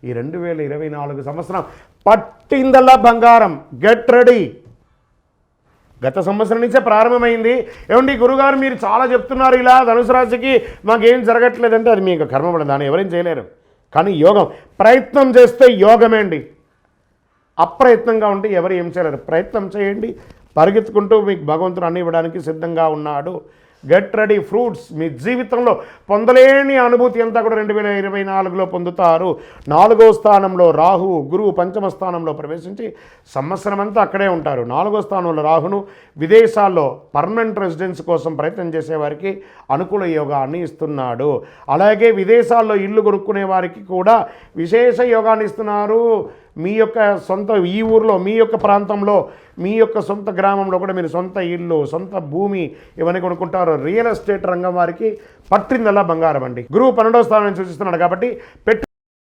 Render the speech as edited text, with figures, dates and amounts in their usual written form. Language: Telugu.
ఈ 2024 సంవత్సరం పట్టిందల్లా బంగారం. Get ready. గత సంవత్సరం నుంచే ప్రారంభమైంది. ఏమండి గురుగారు మీరు చాలా చెప్తున్నారు ఇలా ధనుసు రాశికి మాకేం జరగట్లేదంటే అది మీకు కర్మపడదు, దాన్ని ఎవరేం చేయలేరు. కానీ యోగం ప్రయత్నం చేస్తే యోగమే అండి. అప్రయత్నంగా ఉంటే ఎవరు ఏం చేయలేరు. ప్రయత్నం చేయండి, పరిగెత్తుకుంటూ మీకు భగవంతుడు అన్ని ఇవ్వడానికి సిద్ధంగా ఉన్నాడు. Get ready fruits. మీ జీవితంలో పొందలేని అనుభూతి అంతా కూడా 2024లో పొందుతారు. 4వ స్థానంలో రాహు, గురువు పంచమ స్థానంలో ప్రవేశించి సంవత్సరం అంతా అక్కడే ఉంటారు. 4వ స్థానంలో రాహును విదేశాల్లో పర్మనెంట్ రెసిడెన్స్ కోసం ప్రయత్నం చేసేవారికి అనుకూల యోగాన్ని ఇస్తున్నాడు. అలాగే విదేశాల్లో ఇల్లు కొనుక్కునే వారికి కూడా విశేష యోగాన్ని ఇస్తున్నారు. మీ యొక్క సొంత ఈ ఊరిలో, మీ యొక్క ప్రాంతంలో, మీ యొక్క సొంత గ్రామంలో కూడా మీరు సొంత ఇల్లు, సొంత భూమి ఇవన్నీ కొనుక్కుంటారు. రియల్ ఎస్టేట్ రంగం వారికి పట్టిందల్లా బంగారం అండి. గురువు 12వ స్థానాన్ని సూచిస్తున్నాడు కాబట్టి